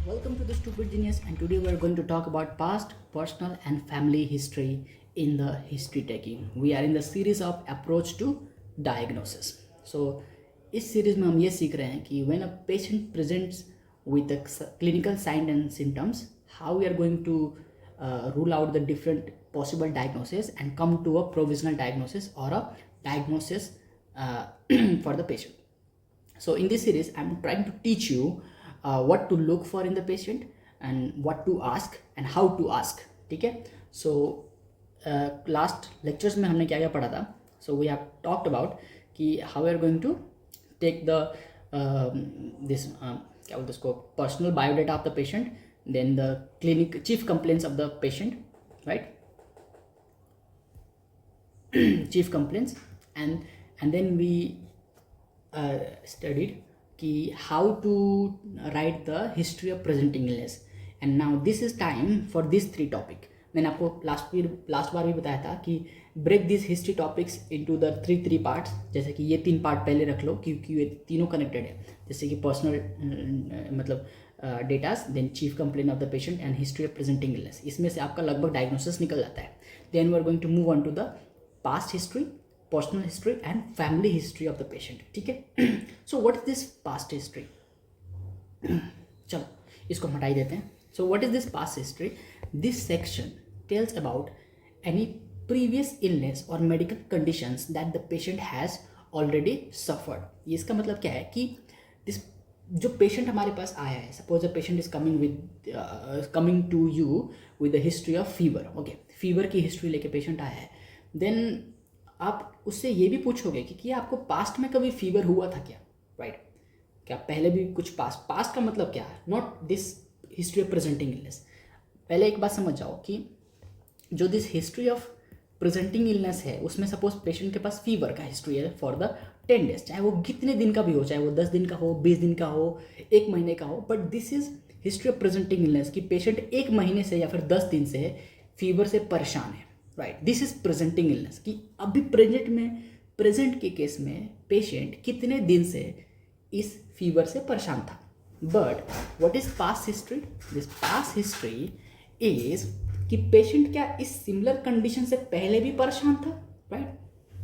Welcome to the Stupid Genius, and today we are going to talk about past, personal, and family history in the history taking. We are in the series of approach to diagnosis. So, इस series में हम ये सीख रहे हैं कि when a patient presents with a clinical sign and symptoms, how we are going to rule out the different possible diagnosis and come to a provisional diagnosis or a diagnosis for the patient. So in this series, I'm trying to teach you what to look for in the patient and what to ask and how to ask. ठीक है. So last lectures में हमने क्या क्या पढ़ा था. So we have talked about कि how we are going to take the this क्या बोलते हैं उसको, personal biodata of the patient, then the clinic chief complaints of the patient, right? Chief complaints, and then we studied कि how to write the history of presenting illness. And now this is time for these three topic. मैंने आपको last बार भी बताया था कि break this history topics into the three parts. जैसे कि ये 3 पार्ट पहले रख लो क्योंकि ये तीनों कनेक्टेड है. जैसे कि पर्सनल मतलब datas, then chief complain of the patient and history of presenting illness. इसमें से आपका लगभग डायग्नोसिस निकल जाता है. Then we are going to move on to the past history, personal history and family history of the patient. ठीक है. So what is this past history? चलो इसको हम हटाई देते हैं. So what is this past history? This section tells about any previous illness or medical conditions that the patient has already suffered. ये इसका मतलब क्या है कि जो पेशेंट हमारे पास आया है, suppose a patient is coming to you with the history of fever. Okay, fever की हिस्ट्री लेके पेशेंट आया है. देन आप उससे ये भी पूछोगे कि आपको पास्ट में कभी फीवर हुआ था क्या, राइट? क्या पहले भी कुछ पास्ट का मतलब क्या है? Not this history of presenting illness. पहले एक बात समझ जाओ कि जो this history of presenting illness है उसमें सपोज पेशेंट के पास फीवर का हिस्ट्री है फॉर द 10 डेज, चाहे वो कितने दिन का भी हो, चाहे वो 10 दिन का हो, 20 दिन का हो, 1 महीने का हो, but this is history of presenting illness कि पेशेंट 1 महीने से या फिर 10 दिन से फीवर से परेशान है, right? This is presenting illness कि अभी प्रेजेंट के केस में पेशेंट कितने दिन से इस फीवर से परेशान था. But what is past history? This past history is कि पेशेंट क्या इस सिमिलर कंडीशन से पहले भी परेशान था, राइट?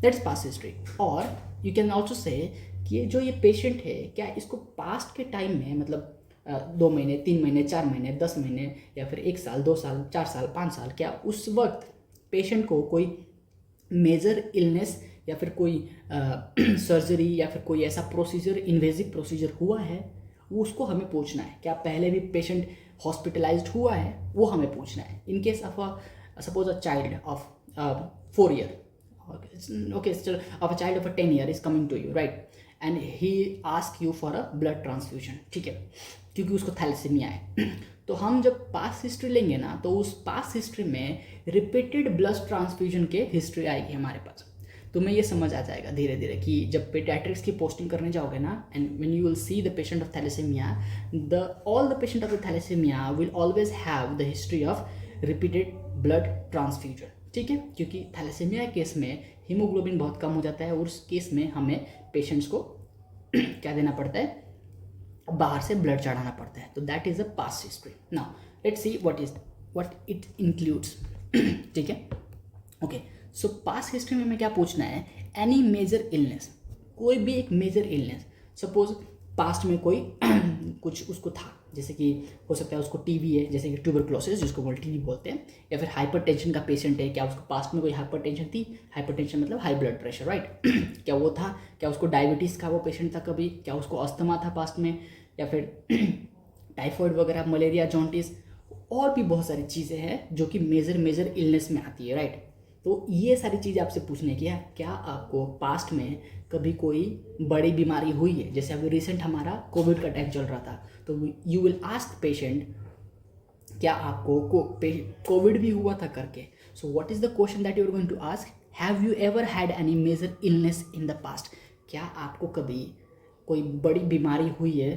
That's past history. और यू कैन ऑल्सो से कि जो ये पेशेंट है क्या इसको पास्ट के टाइम में मतलब 2 महीने, 3 महीने, 4 महीने, 10 महीने या फिर 1 साल, 2 साल, 4 साल, 5 साल, क्या उस वक्त पेशेंट को कोई मेजर इलनेस या फिर कोई सर्जरी या फिर कोई ऐसा प्रोसीजर, इन्वेजिव प्रोसीजर हुआ है? वो उसको हमें पूछना है. क्या पहले भी पेशेंट हॉस्पिटलाइज्ड हुआ है? वो हमें पूछना है. इन case of suppose a child of 4 year, okay, still of a child of a 10 year is coming to you, right? And he ask you for a blood transfusion. ठीक है, क्योंकि उसको थैलेसीमिया है. तो हम जब पास्ट हिस्ट्री लेंगे ना, तो उस पास्ट हिस्ट्री में रिपीटेड ब्लड ट्रांसफ्यूजन के हिस्ट्री आएगी हमारे पास. तुम्हें ये समझ आ जाएगा धीरे धीरे कि जब पेडियाट्रिक्स की पोस्टिंग करने जाओगे ना, and when you will see the patient of thalassaemia, all the patient of the thalassaemia will always have the history of repeated blood transfusion. ठीक है, क्योंकि थैलेसीमिया केस में हीमोग्लोबिन बहुत कम हो जाता है और उस केस में हमें पेशेंट्स को क्या देना पड़ता है? बाहर से ब्लड चढ़ाना पड़ता है. तो that is a past history. Now let's see what it includes. ठीक है, ओके. सो पास्ट हिस्ट्री में हमें क्या पूछना है? एनी मेजर इलनेस, कोई भी एक मेजर इलनेस. सपोज पास्ट में कोई कुछ उसको था, जैसे कि हो सकता है उसको टीबी है, जैसे कि ट्यूबरक्लोसिस जिसको टीबी बोलते हैं, या फिर हाइपरटेंशन का पेशेंट है. क्या उसको पास्ट में कोई हाइपरटेंशन थी? हाइपरटेंशन मतलब हाई ब्लड प्रेशर, राइट? क्या वो था? क्या उसको डायबिटीज़ का वो पेशेंट था कभी? क्या उसको अस्थमा था पास्ट में, या फिर टाइफॉइड वगैरह, मलेरिया, जॉन्टिस, और भी बहुत सारी चीज़ें हैं जो कि मेजर इलनेस में आती है, राइट? तो ये सारी चीज़ें आपसे पूछने की है. क्या आपको पास्ट में कभी कोई बड़ी बीमारी हुई है? जैसे अभी रिसेंट हमारा कोविड का टाइम चल रहा था, तो यू विल आस्क पेशेंट क्या आपको कोविड भी हुआ था करके. So what is the question that you are going to ask? Have you ever had any major illness in the past? क्या आपको कभी कोई बड़ी बीमारी हुई है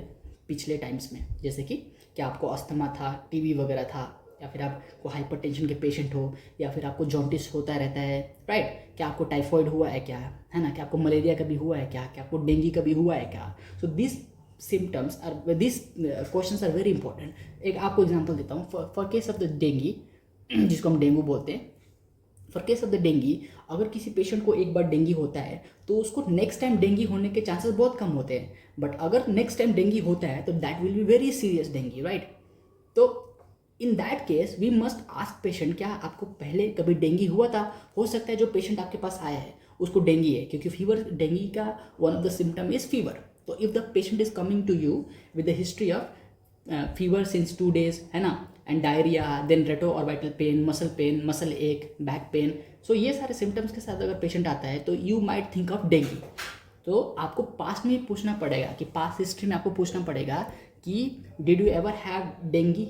पिछले टाइम्स में? जैसे कि क्या आपको अस्थमा था, टीबी वगैरह था, या फिर आपको हाइपरटेंशन के पेशेंट हो, या फिर आपको जॉन्टिस होता रहता है, राइट? क्या आपको टाइफॉइड हुआ है क्या, है ना? क्या आपको मलेरिया कभी हुआ है क्या? क्या आपको डेंगू कभी हुआ है क्या? So this symptoms are this questions are very important. एक आपको एग्जांपल देता हूँ। For case of the dengue, जिसको हम डेंगू बोलते हैं, for case of the dengue, अगर किसी पेशेंट को एक बार डेंगी होता है तो उसको नेक्स्ट टाइम डेंगी होने के चांसेस बहुत कम होते हैं। बट अगर नेक्स्ट टाइम डेंगी होता है तो that will be very serious dengue, right. तो in that case we must ask patient, क्या आपको पहले कभी डेंगी हुआ था? हो सकता है जो पेशेंट आपके पास आया है उसको डेंगी है, क्योंकि फीवर, डेंगी का one of the symptom is fever. तो if the patient is coming to you with the history of fever since 2 days, है ना, and diarrhoea, then retro orbital pain, muscle ache, back pain, so ये सारे symptoms के साथ अगर patient आता है तो you might think of dinghy. तो आपको पास्ट में पूछना पड़ेगा, कि पास्ट हिस्ट्री में आपको पूछना पड़ेगा कि did you ever have dinghy,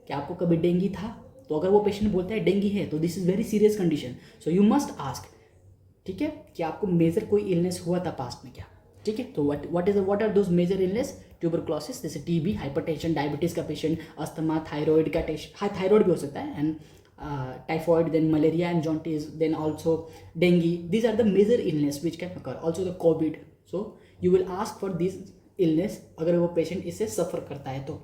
क्या आपको कभी डेंगी था? तो अगर वो पेशेंट बोलता है डेंगी है तो this is very serious condition, so you must ask, ठीक है, कि आपको मेजर कोई इलनेस हुआ था पास्ट में क्या, ठीक है। तो what are those major illness? Tuberculosis, जैसे टीबी, हाइपरटेंशन, डायबिटीज़ का पेशेंट, अस्थमा, थायराइड का थायराइड भी हो सकता है, and typhoid, then malaria and jaundice, then also dengue. These are the major illness which can occur, also the COVID. So you will ask for this illness अगर वो patient इससे सफ़र करता है तो।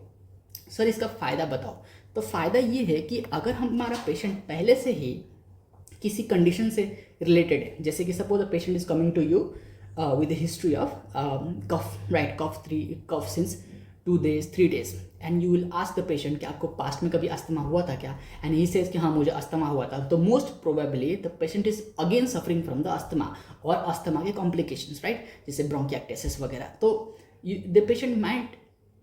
सर इसका फ़ायदा बताओ। तो फ़ायदा ये है कि अगर हमारा पेशेंट पहले से ही किसी कंडीशन से रिलेटेड है, जैसे कि suppose the patient is coming to you with a history of cough, right, cough since 2 days 3 days, and you will ask the patient कि आपको पास्ट में कभी अस्थमा हुआ था क्या, and he says कि हाँ मुझे अस्थमा हुआ था, तो most probably the patient is again suffering from the asthma और अस्थमा के complications, right, जैसे bronchiectasis वगैरह। तो the patient might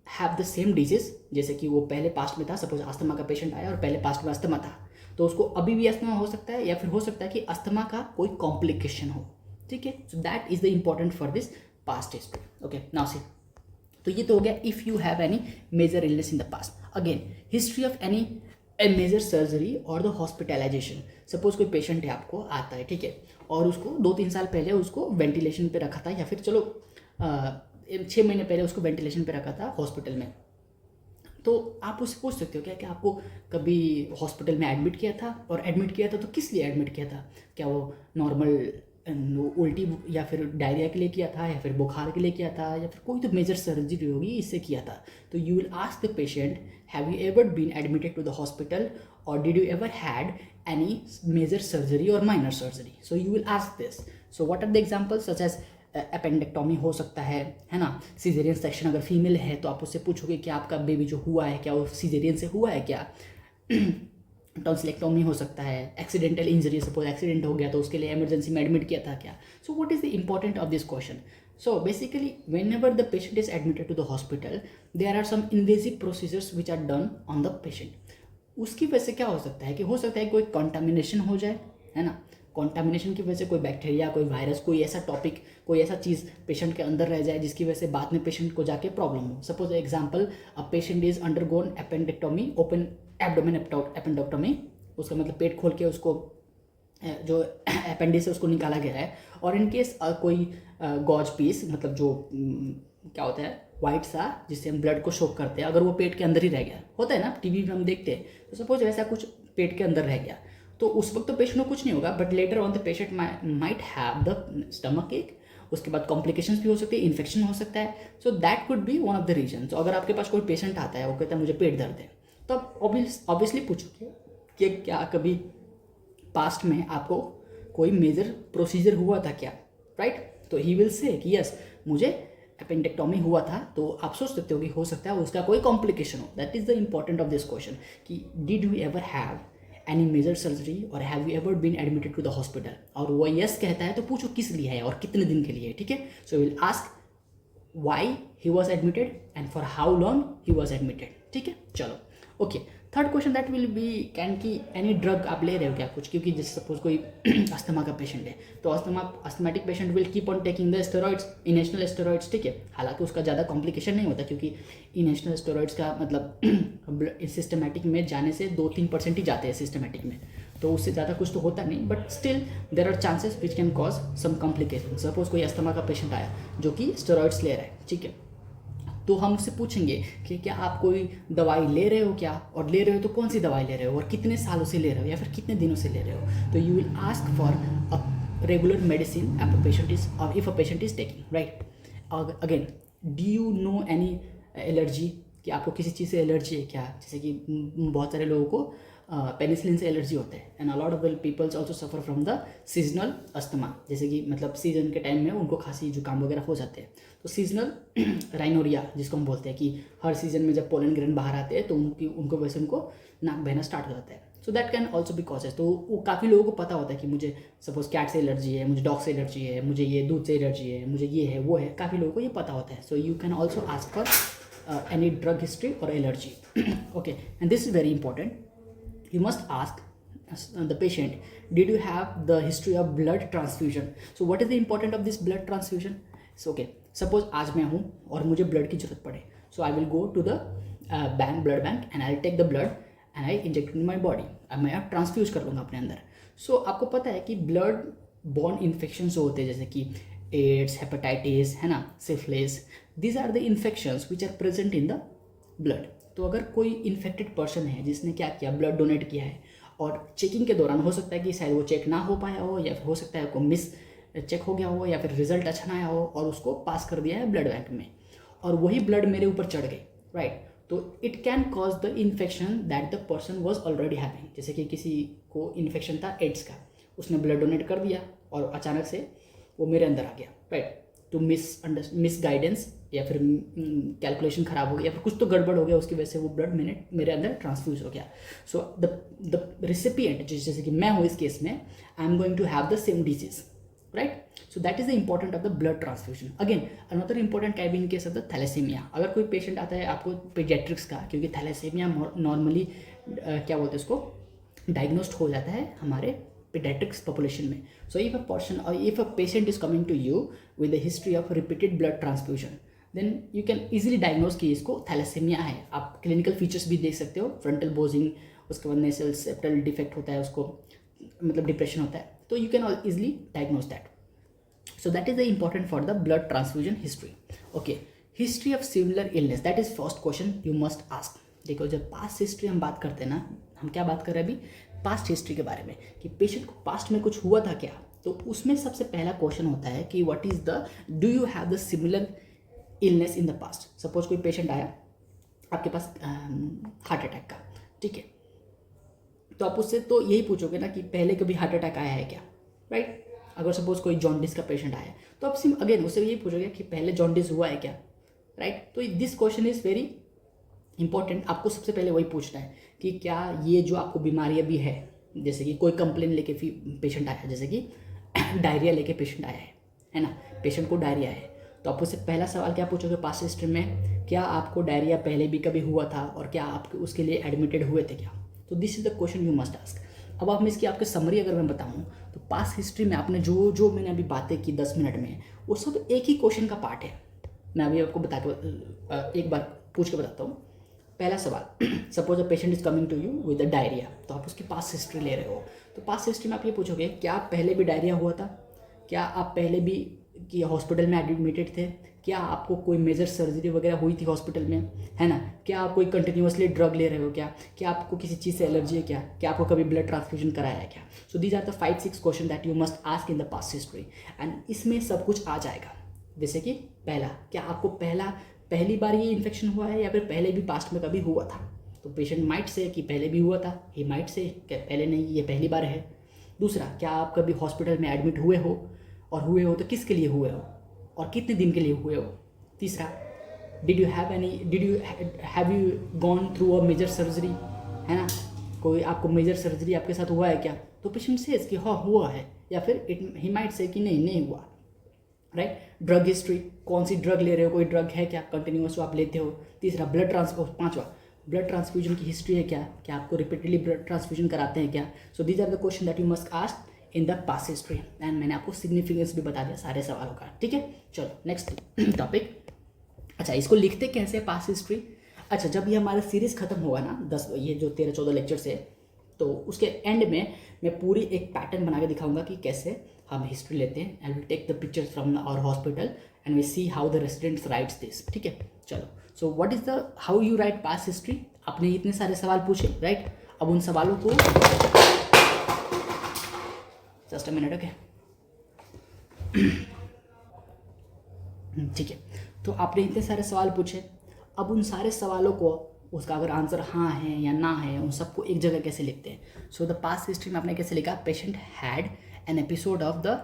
have the same disease, जैसे कि वो पहले पास्ट में था, सपोज अस्थमा का पेशेंट आया और पहले पास्ट में अस्थमा था, तो उसको अभी भी अस्थमा हो सकता है, या फिर हो सकता है कि अस्थमा का कोई कॉम्प्लिकेशन हो, ठीक है। So that is the important for this past history. Okay, now see, तो ये तो हो गया if you have any major illness in the past. Again, history of any major surgery और द हॉस्पिटलाइजेशन। सपोज कोई पेशेंट है, आपको आता है, ठीक है, और उसको 2-3 साल पहले उसको वेंटिलेशन पे रखा था, या फिर चलो 6 महीने पहले उसको वेंटिलेशन पे रखा था हॉस्पिटल में। तो आप उससे पूछ सकते हो क्या कि आपको कभी हॉस्पिटल में एडमिट किया था, और एडमिट किया था तो किस लिए एडमिट किया था? क्या वो नॉर्मल उल्टी या फिर डायरिया के लिए किया था, या फिर बुखार के लिए किया था, या फिर कोई तो मेजर सर्जरी होगी इससे किया था? तो you will ask the patient, have you ever been admitted to the hospital, और did you ever had any major surgery और minor surgery? So you will ask this. So what are the examples? Such as appendectomy हो सकता है ना, caesarean section अगर female है तो आप उससे पूछोगे कि आपका बेबी जो हुआ है क्या वो सीजेरियन से हुआ है क्या। टॉन्सिलेक्टोमी हो सकता है, एक्सीडेंटल इंजरी, सपोज एक्सीडेंट हो गया तो उसके लिए इमरजेंसी में एडमिट किया था क्या। So what is the important of this question? So basically whenever the patient is admitted to the hospital, there are some invasive procedures which are done on the patient. उसकी वजह से क्या हो सकता है कि हो सकता है कोई कंटामिनेशन हो जाए, है ना, कंटामिनेशन की वजह से कोई बैक्टीरिया, कोई वायरस, कोई ऐसा टॉपिक, कोई ऐसा चीज़ पेशेंट के अंदर रह जाए जिसकी वजह से बाद में पेशेंट को जाके प्रॉब्लम हो। Suppose example, a patient is undergone appendectomy, open abdomen appendectomy, उसका मतलब पेट खोल के उसको जो अपेंडिक्स है उसको निकाला गया है, और इन केस कोई गॉज पीस, मतलब जो क्या होता है वाइट सा जिससे हम ब्लड को शोक करते हैं, अगर वो पेट के अंदर ही रह गया, होता है ना टीवी में हम देखते हैं, तो सपोज वैसा कुछ पेट के अंदर रह गया, तो उस वक्त तो पेशेंट को कुछ नहीं होगा, but later on the patient might have the stomach एक, उसके बाद कॉम्प्लिकेशंस भी हो सकते हैं, इन्फेक्शन हो सकता है। So that could be one of the reason. तो अगर आपके पास कोई पेशेंट आता है, वो कहता है मुझे पेट दर्द है, तो आप ऑब्वियसली पूछोगे कि क्या कभी पास्ट में आपको कोई मेजर प्रोसीजर हुआ था क्या, राइट। तो ही विल से कि यस मुझे अपेंडेक्टोमी हुआ था, तो आप सोच सकते हो कि हो सकता है उसका कोई कॉम्प्लिकेशन हो। That is the important of this question कि did you ever have any major surgery और have you ever been admitted to the hospital, और वो यस कहता है तो पूछो किस लिए है और कितने दिन के लिए, ठीक है। So will ask why he was admitted and for how long he was admitted, ठीक है। चलो okay, third question that will B can की एनी ड्रग आप ले रहे हो क्या कुछ, क्योंकि जैसे सपोज कोई अस्थमा का पेशेंट है, तो asthmatic patient will keep on taking the steroids, inhalational steroids, ठीक है। हालांकि उसका ज़्यादा कॉम्प्लिकेशन नहीं होता, क्योंकि इनेशनल स्टेरॉइड्स का मतलब सिस्टमेटिक में जाने से 2-3% ही जाते हैं सिस्टमेटिक में, तो उससे ज़्यादा कुछ तो होता नहीं, but still there are chances which can cause some complication. Suppose कोई अस्थमा का पेशेंट आया जो कि स्टेरॉइड्स ले रहा है, ठीक है, तो हम उससे पूछेंगे कि क्या आप कोई दवाई ले रहे हो क्या, और ले रहे हो तो कौन सी दवाई ले रहे हो और कितने सालों से ले रहे हो या फिर कितने दिनों से ले रहे हो। तो you will ask for a regular medicine if a patient is taking, right. Again do you know any allergy, कि आपको किसी चीज़ से एलर्जी है क्या? जैसे कि बहुत सारे लोगों को पेनिसिलिन से एलर्जी होता है, and a lot of peoples also suffer from the seasonal asthma, जैसे कि मतलब सीजन के टाइम में उनको खांसी जुकाम वगैरह हो जाते हैं। तो सीजनल राइनोरिया जिसको हम बोलते हैं कि हर सीजन में जब पोलन ग्रेन बाहर आते हैं तो उनको वैसे उनको नाक बहना स्टार्ट हो जाता है। So that can also be causes. तो वो काफ़ी लोगों को पता होता है कि मुझे सपोज कैट से एलर्जी है, मुझे डॉग से एलर्जी है, मुझे ये दूध से एलर्जी है, मुझे ये है वो है, काफ़ी लोगों को ये पता होता है। So you can also ask for any drug history or allergy. Okay, and this is very important. You must ask the patient, did you have the history of blood transfusion? So what is the important of this blood transfusion? So okay, suppose आज मैं हूँ और मुझे blood की जरूरत पड़े, so I will go to the blood bank and I'll take the blood and I inject it in my body. अब मैं अब ट्रांसफ्यूज कर लूँगा अपने अंदर। So आपको पता है कि ब्लड बॉर्न इन्फेक्शन जो होते हैं जैसे कि एड्स, हेपेटाइटिस, है ना, syphilis, these are the infections which are present in the blood. तो अगर कोई इन्फेक्टेड पर्सन है जिसने क्या किया, ब्लड डोनेट किया है, और चेकिंग के दौरान हो सकता है कि शायद वो चेक ना हो पाया हो, या फिर हो सकता है को मिस चेक हो गया हो, या फिर रिजल्ट अच्छा ना आया हो और उसको पास कर दिया है ब्लड बैंक में, और वही ब्लड मेरे ऊपर चढ़ गई, राइट? तो it can cause the infection that the person was already having. जैसे कि किसी को इन्फेक्शन था एड्स का, उसने ब्लड डोनेट कर दिया और अचानक से वो मेरे अंदर आ गया, राइट? तो मिस गाइडेंस या फिर कैलकुलेशन ख़राब हो गया या फिर कुछ तो गड़बड़ हो गया, उसकी वजह से वो ब्लड मेरे अंदर ट्रांसफ्यूज हो गया। सो द रिसिपिएंट, जैसे कि मैं हूँ इस केस में, I am going to have the same disease, right? So that is the important of the blood transfusion. Again another important can be in case of the thalassaemia. अगर कोई patient आता है आपको पीडियाट्रिक्स का, क्योंकि thalassaemia normally क्या बोलते हैं उसको, डायग्नोस्ड हो जाता है हमारे pediatrics population में। So if a patient is coming to you with a history of repeated blood transfusion, then you can easily diagnose कि इसको थैलेसीमिया है। आप क्लिनिकल फीचर्स भी देख सकते हो, फ्रंटल बोजिंग, उसके बाद नेसल सेप्टल डिफेक्ट होता है, उसको मतलब डिप्रेशन होता है, तो you can easily diagnose that. So that is the important for the blood transfusion history. Okay, history of similar illness, that is first question you must ask. देखो, जब पास्ट हिस्ट्री हम बात करते हैं ना, हम क्या बात कर रहे हैं अभी, पास्ट हिस्ट्री के बारे में, कि पेशेंट को पास्ट में कुछ हुआ था क्या। तो उसमें सबसे पहला क्वेश्चन होता है कि what is the, do you have the similar illness in the past. Suppose कोई पेशेंट आया आपके पास हार्ट अटैक का, ठीक है, तो आप उससे तो यही पूछोगे ना कि पहले कभी हार्ट अटैक आया है क्या, राइट? अगर सपोज कोई जॉन्डिस का पेशेंट आया तो आप अगेन उससे यही पूछोगे कि पहले जॉन्डिस हुआ है क्या, राइट? तो this question is very important. आपको सबसे पहले वही पूछना है कि क्या ये जो आपको बीमारी अभी है, जैसे कि कोई कंप्लेन लेके पेशेंट आया, जैसे कि डायरिया लेके पेशेंट आया है ना, पेशेंट को डायरिया है, तो आप उससे पहला सवाल क्या पूछोगे पास्ट हिस्ट्री में, क्या आपको डायरिया पहले भी कभी हुआ था और क्या आप उसके लिए एडमिटेड हुए थे क्या। तो this is the question you must ask. अब आप इसकी आपके समरी अगर मैं बताऊँ तो पास्ट हिस्ट्री में आपने जो मैंने अभी बातें की 10 मिनट में, वो सब एक ही क्वेश्चन का पार्ट है। मैं अभी आपको बता के एक बार पूछ के बताता हूँ। पहला सवाल, suppose a patient is coming to you with a diarrhoea, तो आप उसकी पास्ट हिस्ट्री ले रहे हो, तो पास्ट हिस्ट्री में आप ये पूछोगे क्या आप पहले भी डायरिया हुआ था, क्या आप पहले भी कि हॉस्पिटल में एडमिटेड थे, क्या आपको कोई मेजर सर्जरी वगैरह हुई थी हॉस्पिटल में, है ना, क्या आप कोई कंटिन्यूसली ड्रग ले रहे हो क्या आपको किसी चीज़ से एलर्जी है क्या आपको कभी ब्लड ट्रांसफ्यूजन कराया है क्या। So these are the 5-6 question that you must ask in the past history, and इसमें सब कुछ आ जाएगा। जैसे कि पहला, क्या आपको पहली बार ये इन्फेक्शन हुआ है या फिर पहले भी पास्ट में कभी हुआ था। तो पेशेंट माइट से कि पहले भी हुआ था, ही माइट से पहले नहीं, ये पहली बार है। दूसरा, क्या आप कभी हॉस्पिटल में एडमिट हुए हो, और हुए हो तो किसके लिए हुए हो और कितने दिन के लिए हुए हो। तीसरा, did you have you gone through a major surgery, है ना, कोई आपको मेजर सर्जरी आपके साथ हुआ है क्या। तो पेशेंट सेज कि हाँ हुआ है, या फिर ही माइट से कि नहीं हुआ, राइट। ड्रग हिस्ट्री, कौन सी ड्रग ले रहे हो, कोई ड्रग है क्या कंटिन्यूस आप लेते हो। तीसरा, पांचवा, ब्लड ट्रांसफ्यूजन की हिस्ट्री है क्या आपको रिपीटेडली ब्लड ट्रांसफ्यूजन कराते हैं क्या। So these are the question that you must ask in the past history, and मैंने आपको सिग्निफिकेंस भी बता दिया सारे सवालों का, ठीक है। चलो नेक्स्ट टॉपिक। अच्छा, इसको लिखते कैसे पास्ट हिस्ट्री। अच्छा, जब ये हमारा सीरीज खत्म होगा ना, 10 ये जो 13-14 लेक्चर से, तो उसके एंड में मैं पूरी एक पैटर्न बना के दिखाऊंगा कि कैसे हम हिस्ट्री लेते हैं। I will take the pictures from our hospital and we see how the residents writes this, ठीक है। चलो, so what is the how you write past history. आपने इतने सारे सवाल पूछे, राइट। अब उन सवालों को जस्ट अ मिनट, ओके, ठीक है। तो आपने इतने सारे सवाल पूछे, अब उन सारे सवालों को उसका अगर आंसर हाँ है या ना है उन सबको एक जगह कैसे लिखते हैं। सो द पास्ट हिस्ट्री में आपने कैसे लिखा, patient had an episode of the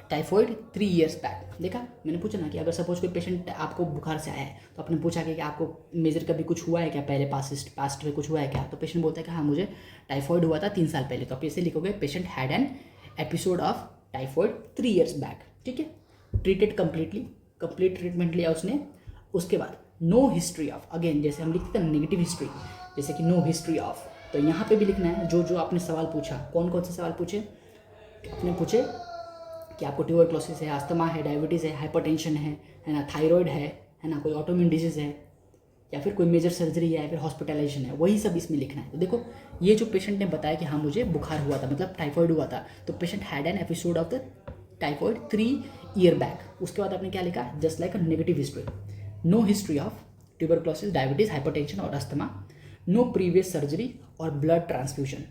typhoid 3 years back. देखा, मैंने पूछा ना कि अगर सपोज कोई पेशेंट आपको बुखार से आया है तो आपने पूछा कि आपको मेजर कभी कुछ हुआ है क्या, पहले पास्ट में कुछ हुआ है क्या, तो पेशेंट बोलता है कि हाँ मुझे टाइफॉइड हुआ था 3 साल पहले, तो आप ऐसे लिखोगे patient had an episode of typhoid 3 years back. ठीक है, ट्रीटेड कंप्लीट ट्रीटमेंट लिया उसने। उसके बाद नो हिस्ट्री ऑफ, अगेन जैसे हम लिखते हैं नेगेटिव हिस्ट्री, जैसे कि नो हिस्ट्री ऑफ, तो यहाँ पे भी लिखना है जो जो आपने सवाल पूछा। कौन कौन से सवाल पूछे, आपने पूछे कि आपको ट्यूबरक्लोसिस है, अस्थमा है, डायबिटीज़ है, हाइपरटेंशन है ना, थायराइड है ना, कोई ऑटोइम्यून डिजीज़ है, या फिर कोई मेजर सर्जरी है, या फिर हॉस्पिटलाइजेशन है, वही सब इसमें लिखना है। तो देखो ये जो पेशेंट ने बताया कि हाँ मुझे बुखार हुआ था, मतलब टाइफॉइड हुआ था, तो patient had an episode of the typhoid 3 years बैक। उसके बाद आपने क्या लिखा, just like a negative history, no history of tuberculosis, diabetes, hypertension और अस्थमा, नो प्रीवियस सर्जरी और blood transfusion,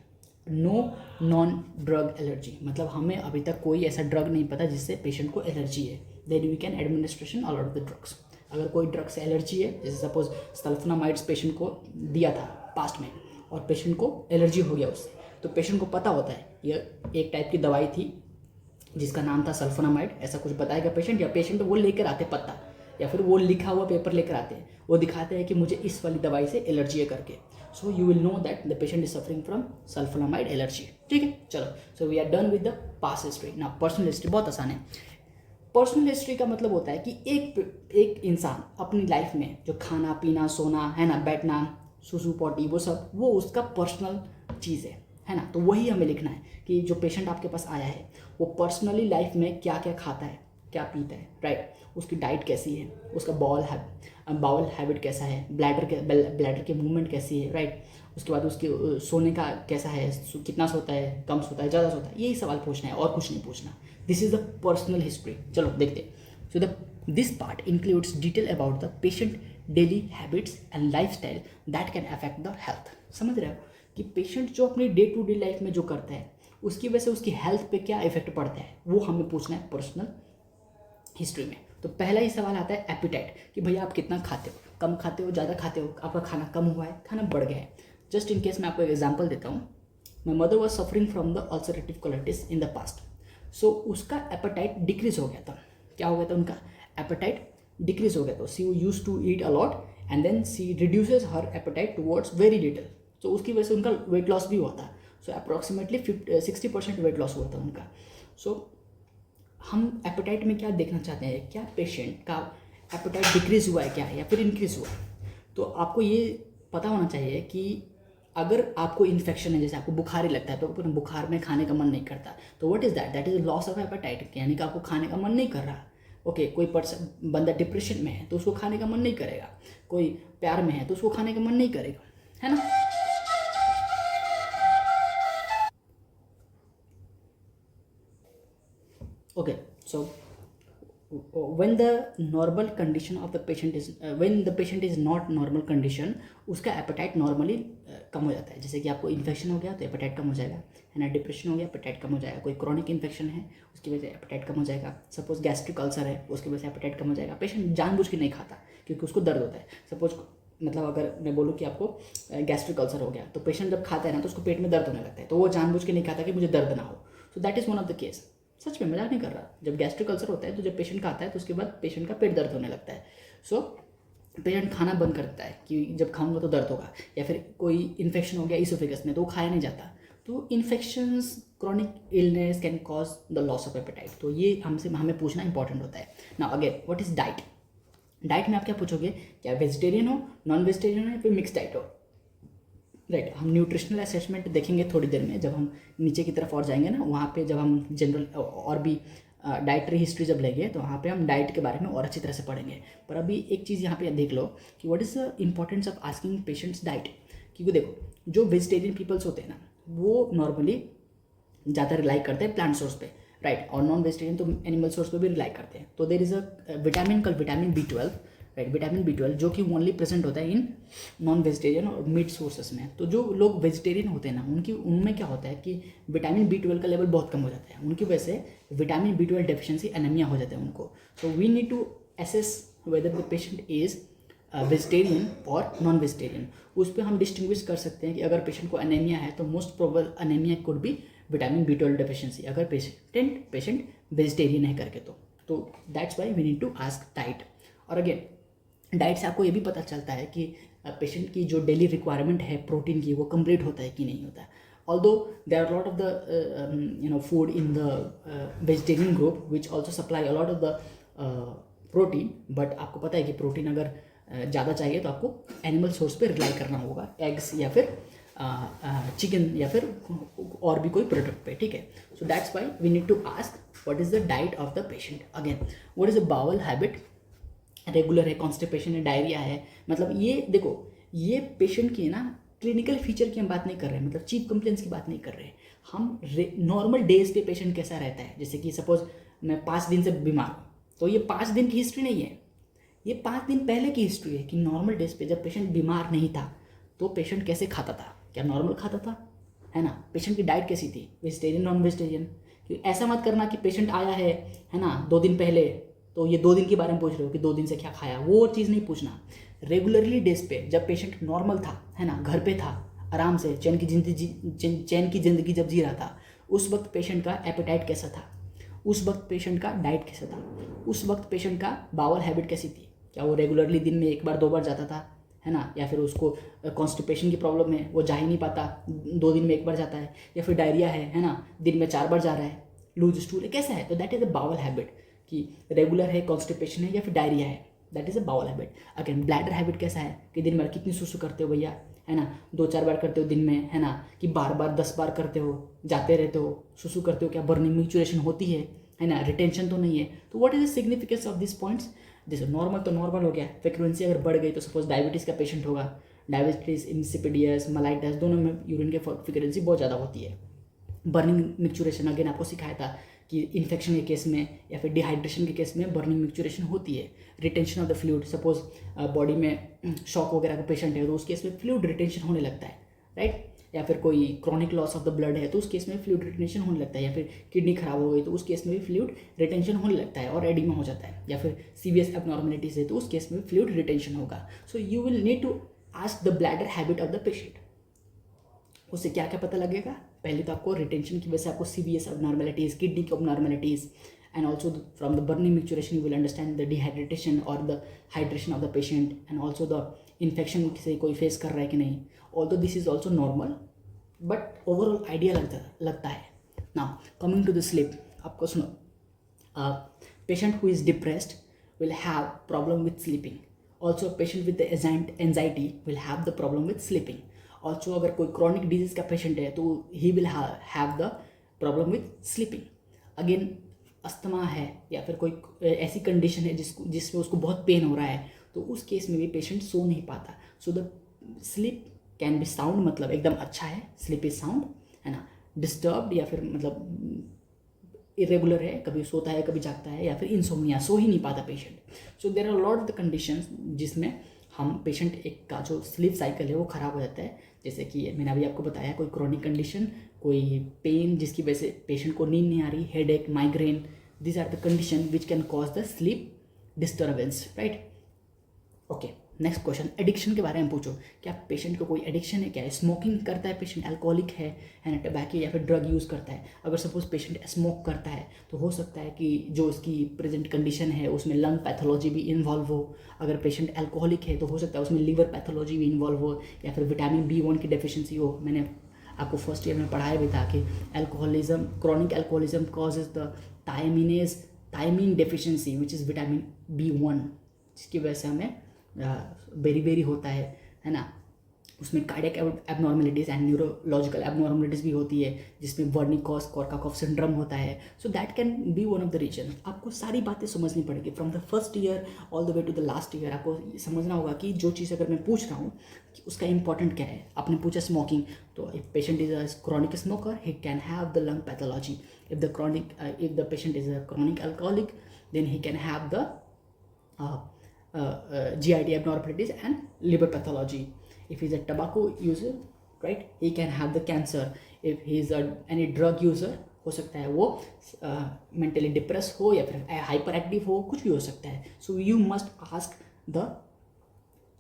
no non drug allergy, मतलब हमें अभी तक कोई ऐसा ड्रग नहीं पता जिससे पेशेंट को एलर्जी है, then we can administration all of the drugs. अगर कोई ड्रग से एलर्जी है, जैसे सपोज सल्फोनामाइड्स पेशेंट को दिया था पास्ट में और पेशेंट को एलर्जी हो गया उससे, तो पेशेंट को पता होता है ये एक टाइप की दवाई थी जिसका नाम था सल्फोनामाइड, ऐसा कुछ बताएगा पेशेंट, या पेशेंट वो लेकर आते पत्ता, या फिर वो लिखा हुआ पेपर लेकर आते हैं, वो दिखाते हैं कि मुझे इस वाली दवाई से एलर्जी है करके। So you will know that the patient is suffering from sulphonamide allergy. ठीक है, चलो, so we are done with the past history. ना पर्सनल हिस्ट्री बहुत आसान है। पर्सनल हिस्ट्री का मतलब होता है कि एक इंसान अपनी लाइफ में जो खाना पीना सोना है ना, बैठना, सुसु पॉटी, वो सब वो उसका पर्सनल चीज़ है ना, तो वही हमें लिखना है कि जो पेशेंट आपके पास आया है वो पर्सनली लाइफ में क्या क्या खाता है, क्या पीता है, राइट, उसकी डाइट कैसी है, उसका बाउल हैबिट कैसा है, ब्लैडर के मूवमेंट कैसी है, राइट, उसके बाद उसके सोने का कैसा है, कितना सोता है, कम सोता है, ज़्यादा सोता है, यही सवाल पूछना है और कुछ नहीं पूछना। This is the personal history. चलो देखते। So this part includes detail about the patient daily habits and life style that can affect the health. समझ रहे हो कि पेशेंट जो अपनी डे टू डे लाइफ में जो करता है उसकी वजह से उसकी हेल्थ पे क्या इफेक्ट पड़ता है, वो हमें पूछना है पर्सनल हिस्ट्री में। तो पहला ही सवाल आता है एपिटाइट, कि भैया आप कितना खाते हो, कम खाते हो, ज़्यादा खाते हो, आपका खाना कम हुआ है, खाना बढ़ गया है। जस्ट इन केस मैं आपको एक एग्जांपल देता हूँ। My mother was suffering from the ulcerative colitis in the past. So उसका एपेटाइट डिक्रीज हो गया था। क्या हो गया था, उनका एपेटाइट डिक्रीज हो गया था। She used to eat a lot and then she reduces her appetite towards very little. तो उसकी वजह से उनका वेट लॉस भी हुआ था। सो अप्रॉक्सीमेटली 60% वेट लॉस हुआ था उनका। सो हम एपेटाइट में क्या देखना चाहते हैं, क्या पेशेंट का एपेटाइट डिक्रीज हुआ है क्या, या फिर इंक्रीज हुआ है। तो आपको ये पता होना चाहिए कि अगर आपको इन्फेक्शन है, जैसे आपको बुखार ही लगता है, तो आपको बुखार में खाने का मन नहीं करता, तो what is that, that is loss of appetite, यानी कि आपको खाने का मन नहीं कर रहा। ओके, कोई पर्सन बंदा डिप्रेशन में है तो उसको खाने का मन नहीं करेगा, कोई प्यार में है तो उसको खाने का मन नहीं करेगा, है ना। Okay, so when the normal condition of the patient is when the patient is not normal condition, उसका एपेटाइट नॉर्मली कम हो जाता है। जैसे कि आपको इन्फेक्शन हो गया तो एपेटाइट कम हो जाएगा, है ना, डिप्रेशन हो गया एपेटाइट कम हो जाएगा, कोई क्रॉनिक इन्फेक्शन है उसकी वजह से एपेटाइट कम हो जाएगा, सपोज गैस्ट्रिक अल्सर है उसकी वजह से एपेटाइट कम हो जाएगा। पेशेंट जानबूझ के नहीं खाता क्योंकि उसको दर्द होता है। सपोज मतलब अगर मैं बोलूँ कि आपको गैस्ट्रिक अल्सर हो गया तो पेशेंट जब खाता है ना तो उसको पेट में दर्द होने लगता है, तो वो जानबूझ के नहीं खाता कि मुझे दर्द ना हो। So that is one of the case. सच में मजाक नहीं कर रहा। जब गैस्ट्रिक अल्सर होता है तो जब पेशेंट का आता है तो उसके बाद पेशेंट का पेट दर्द होने लगता है। सो पेशेंट खाना बंद करता है कि जब खाऊंगा तो दर्द होगा, या फिर कोई इन्फेक्शन हो गया इसोफेगस में तो वो खाया नहीं जाता। तो infections, chronic illness can cause the loss of appetite. तो ये हमें पूछना इंपॉर्टेंट होता है। Now again, what is diet. Diet में आप क्या पूछोगे, क्या वेजिटेरियन हो, नॉन वेजिटेरियन हो, या फिर मिक्स डाइट हो, राइट। हम न्यूट्रिशनल असेसमेंट देखेंगे थोड़ी देर में, जब हम नीचे की तरफ और जाएंगे ना, वहाँ पे जब हम जनरल और भी डाइटरी हिस्ट्री जब लेंगे तो वहाँ पे हम डाइट के बारे में और अच्छी तरह से पढ़ेंगे। पर अभी एक चीज़ यहाँ पे देख लो कि what is the importance of asking patients diet. क्योंकि देखो जो वेजिटेरियन पीपल्स होते हैं ना वो नॉर्मली ज़्यादा रिलाई करते हैं प्लांट सोर्स पे, राइट, और नॉन वेजिटेरियन तो एनिमल सोर्स पे भी रिलाई करते हैं। तो देर इज़ अ विटामिन कल vitamin B12, right, vitamin B12 जो कि ओनली प्रेजेंट होता है इन नॉन वेजिटेरियन और मीट सोर्सेस में। तो जो लोग वेजिटेरियन होते हैं ना उनमें क्या होता है कि विटामिन B12 का लेवल बहुत कम हो जाता है, उनकी वजह से विटामिन B12 डेफिशिएंसी एनीमिया हो जाता है उनको। So we need to assess whether the patient is vegetarian और नॉन वेजिटेरियन, उस पर हम डिस्टिंग्विश कर सकते हैं कि अगर पेशेंट को अनेमिया है तो most probable anaemia could be vitamin B12 deficiency, अगर पेशेंट वेजिटेरियन है करके तो that's why we need to ask diet. और अगेन डाइट से आपको ये भी पता चलता है कि पेशेंट की जो डेली रिक्वायरमेंट है प्रोटीन की वो कंप्लीट होता है कि नहीं होता है। although there are a lot of the food in the vegetarian group which also supply a lot of the protein, but आपको पता है कि प्रोटीन अगर ज़्यादा चाहिए तो आपको एनिमल सोर्स पे रिलाई करना होगा, एग्स या फिर चिकन या फिर और भी कोई प्रोडक्ट पे, ठीक है। So that's why we need to ask what is the diet of the patient. Again what is the bowel habit, regular है, कॉन्स्टिपेशन है, डायरिया है, मतलब ये देखो ये पेशेंट की ना क्लिनिकल फीचर की हम बात नहीं कर रहे हैं, मतलब चीफ कंप्लेंट्स की बात नहीं कर रहे हैं हम। नॉर्मल डेज पे पेशेंट कैसा रहता है, जैसे कि सपोज मैं 5 दिन से बीमार हूँ तो ये 5 दिन की हिस्ट्री नहीं है, ये 5 दिन पहले की हिस्ट्री है कि नॉर्मल डेज पे जब पेशेंट बीमार नहीं था तो पेशेंट कैसे खाता था, क्या नॉर्मल खाता था, है ना। पेशेंट की डाइट कैसी थी, वेजिटेरियन नॉन वेजिटेरियन। ऐसा मत करना कि पेशेंट आया है ना 2 दिन पहले तो ये 2 दिन के बारे में पूछ रहे हो कि 2 दिन से क्या खाया, वो चीज़ नहीं पूछना। रेगुलरली डेज पे जब पेशेंट नॉर्मल था, है ना, घर पे था, आराम से चैन की ज़िंदगी जब जी रहा था, उस वक्त पेशेंट का एपेटाइट कैसा था, उस वक्त पेशेंट का डाइट कैसा था, उस वक्त पेशेंट का बावल हैबिट कैसी थी, क्या वो रेगुलरली दिन में 1 बार 2 बार जाता था, है ना, या फिर उसको कॉन्स्टिपेशन की प्रॉब्लम है वो जा ही नहीं पाता, 2 दिन में 1 बार जाता है, या फिर डायरिया है ना, दिन में 4 बार जा रहा है, लूज स्टूल है, कैसा है। तो that is a bowel habit कि रेगुलर है, कॉन्स्टिपेशन है या फिर डायरिया है, that is a bowel habit. Again bladder habit कैसा है कि दिन भर कितनी सुसु करते हो भैया, है ना, 2-4 बार करते हो दिन में, है ना, कि बार बार 10 बार करते हो, जाते रहते हो, सुसु करते हो, क्या बर्निंग मिक्चुरेशन होती है ना, रिटेंशन तो नहीं है। तो what is the significance of this points, जैसे नॉर्मल तो नॉर्मल हो गया, फ्रिक्वेंसी अगर बढ़ गई तो सपोज डायबिटीज़ का पेशेंट होगा, डायबिटीज़ इंसिपिडियस मलाइटस दोनों में यूरिन के फ्रिक्वेंसी बहुत ज़्यादा होती है। बर्निंग मिक्चुरेशन अगेन आपको सिखाया था कि इन्फेक्शन के केस में या फिर डिहाइड्रेशन के केस में बर्निंग मिक्चुरेशन होती है। Retention of the fluid, suppose body में शॉक वगैरह का पेशेंट है तो उस केस में फ्लूइड रिटेंशन होने लगता है, राइट, या फिर कोई chronic loss of the blood है तो उस केस में फ्लूइड रिटेंशन होने लगता है, या फिर किडनी खराब हो गई तो उस केस में भी फ्लूइड रिटेंशन होने लगता है और एडिमा हो जाता है, या फिर सीवियस एबनॉर्मलिटीज है तो उस केस में फ्लूइड रिटेंशन होगा। So you will need to ask the bladder habit of the patient. उससे क्या क्या पता लगेगा, पहले तो आपको रिटेंशन की वजह से आपको सीवियस एबनॉर्मलिटीज, किडनी की abnormalities, and also from the burning micturition you will understand the dehydration और the hydration of the patient, and also the infection से कोई फेस कर रहा है कि नहीं। Although this is also normal but overall idea लगता है। Now coming to the sleep, आपको सुनो, patient who is depressed will have problem with sleeping, also patient with anxiety will have the problem with sleeping. Also अगर कोई chronic disease का patient है तो he will have the problem with sleeping. Again asthma है या फिर कोई ऐसी कंडीशन है जिसमें उसको बहुत पेन हो रहा है तो उस केस में भी पेशेंट सो नहीं पाता। So the sleep can be sound, मतलब एकदम अच्छा है, स्लीप इज साउंड, है ना, डिस्टर्ब्ड या फिर मतलब इरेगुलर है, कभी सोता है कभी जागता है, या फिर इंसोम्निया, सो ही नहीं पाता patient. So there are lot of the conditions जिसमें हम पेशेंट एक का जो स्लीप साइकिल है वो ख़राब हो जाता है। जैसे कि मैंने अभी आपको बताया कोई क्रॉनिक कंडीशन, कोई पेन जिसकी वजह से पेशेंट को नींद नहीं आ रही, headache, migraine, this are the condition which can cause the sleep disturbance, right. Okay, next question, addiction के बारे में पूछो, क्या पेशेंट को कोई एडिक्शन है, क्या स्मोकिंग करता है पेशेंट, अल्कोहलिक है ना, टबैको या फिर ड्रग यूज़ करता है। अगर सपोज पेशेंट स्मोक करता है तो हो सकता है कि जो इसकी प्रेजेंट कंडीशन है उसमें लंग पैथोलॉजी भी इन्वॉल्व हो। अगर पेशेंट अल्कोहलिक है तो हो सकता है उसमें लीवर पैथोलॉजी भी इन्वॉल्व हो, या फिर विटामिन B1 की डेफिशिएंसी हो। मैंने आपको फर्स्ट ईयर में पढ़ाया भी था कि alcoholism, chronic alcoholism causes the thiamine deficiency which is vitamin B1, जिसकी वजह से हमें बेरी होता है ना, उसमें cardiac abnormalities and neurological abnormalities भी होती है जिसमें वर्निकोस कोर्साकॉफ सिंड्रोम होता है। So that can be one of the reason. आपको सारी बातें समझनी पड़ेगी from the first year all the way to the last year. आपको समझना होगा कि जो चीज़ अगर मैं पूछ रहा हूँ कि उसका इंपॉर्टेंट क्या है। आपने पूछा स्मोकिंग, तो if patient is a chronic smoker he can have the lung pathology. If the patient is a chronic alcoholic then he can have the GIT abnormalities and liver pathology. If he is a tobacco user, right, he can have the cancer. If he is any drug user, हो सकता है वो mentally depress हो या फिर hyper active हो, कुछ भी हो सकता है. So you must ask the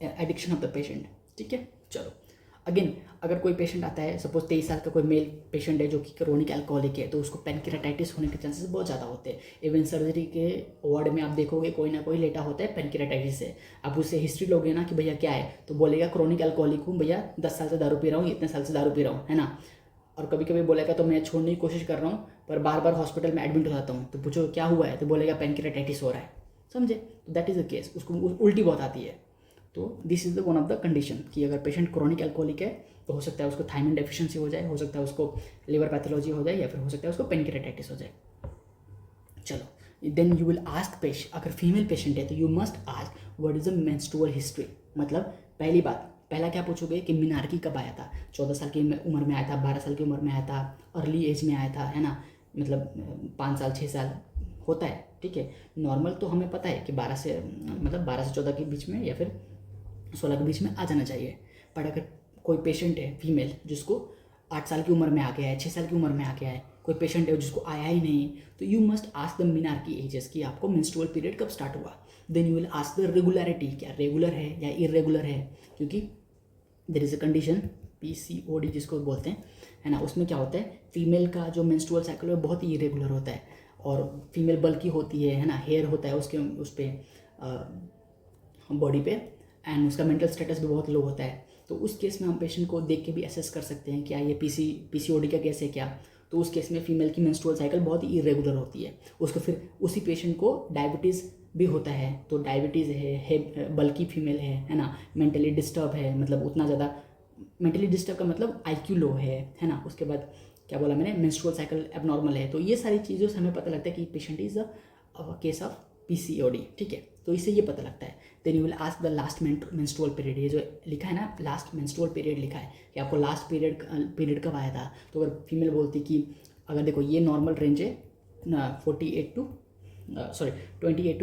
addiction of the patient. ठीक है. चलो अगेन, अगर कोई पेशेंट आता है, सपोज 23 साल का कोई मेल पेशेंट है जो कि क्रोनिक अल्कोहलिक है, तो उसको पैनक्रेटाइटिस होने के चांसेस बहुत ज़्यादा होते हैं. इवन सर्जरी के वार्ड में आप देखोगे कोई ना कोई लेटा होता है पैनक्रेटाइटिस से. आप उससे हिस्ट्री लोगे ना कि भैया क्या है, तो बोलेगा क्रोनिक अल्कोहलिक हूँ भैया, 10 साल से दारू पी रहा हूँ, इतने साल से दारू पी रहा हूँ, है ना. और कभी कभी बोलेगा तो मैं छोड़ने की कोशिश कर रहा हूँ पर बार बार हॉस्पिटल में एडमिट हो जाता हूँ. तो पूछो क्या हुआ है, तो बोलेगा पैनक्रेटाइटिस हो रहा है. समझे. तो दैट इज़ द केस. उसको उल्टी बहुत आती है. तो this is the one of the condition कि अगर पेशेंट क्रोनिक अल्कोहलिक है तो हो सकता है उसको थायमिन डेफिशिएंसी हो जाए, हो सकता है उसको लिवर पैथोलॉजी हो जाए, या फिर हो सकता है उसको पैनक्रेटाइटिस हो जाए. चलो then you will ask patient, अगर फीमेल पेशेंट है तो you must ask what is the menstrual history. मतलब पहली बात, पहला क्या पूछोगे कि मिनार्की कब आया था. 14 साल की उम्र में आया था, 12 साल की उम्र में आया था, अर्ली एज में आया था, है ना. मतलब 5 साल 6 साल होता है. ठीक है. नॉर्मल तो हमें पता है कि 12 से 14 के बीच में या फिर 16 के बीच में आ जाना चाहिए. पर अगर कोई पेशेंट है फीमेल जिसको 8 साल की उम्र में आ गया है, 6 साल की उम्र में आ गया है, कोई पेशेंट है जिसको आया ही नहीं, तो you must ask the menarche ages कि आपको मेंस्ट्रुअल पीरियड कब स्टार्ट हुआ. Then you will ask the regularity, क्या रेगुलर है या इरेगुलर है. क्योंकि there is a condition PCOD जिसको बोलते हैं, है ना. उसमें क्या होता है, फीमेल का जो मेंस्ट्रुअल साइकिल है बहुत ही इरेगुलर होता है और फीमेल बल्की होती है ना. हेयर होता है उसके उस पर बॉडी पे, एंड उसका मेंटल स्टेटस भी बहुत लो होता है. तो उस केस में हम पेशेंट को देख के भी असेस कर सकते हैं क्या ये PCOD का केस है क्या. तो उस केस में फीमेल की मेंस्ट्रुअल साइकिल बहुत ही इरेगुलर होती है. उसको फिर उसी पेशेंट को डायबिटीज़ भी होता है. तो डायबिटीज़ है, बल्कि फीमेल है ना. मेंटली डिस्टर्ब है, मतलब उतना ज़्यादा मेंटली डिस्टर्ब का मतलब IQ लो है ना. उसके बाद क्या बोला मैंने, मेंस्ट्रुअल साइकिल एबनॉर्मल है. तो ये सारी चीज़ों से हमें पता लगता है कि patient is a case of PCOD. ठीक है. तो इससे ये पता लगता है. Then you will ask the last menstrual period. ये जो लिखा है ना, लास्ट मेंस्ट्रुअल पीरियड लिखा है कि आपको लास्ट पीरियड कब आया था. तो अगर फीमेल बोलती कि अगर देखो ये नॉर्मल रेंज है 28 to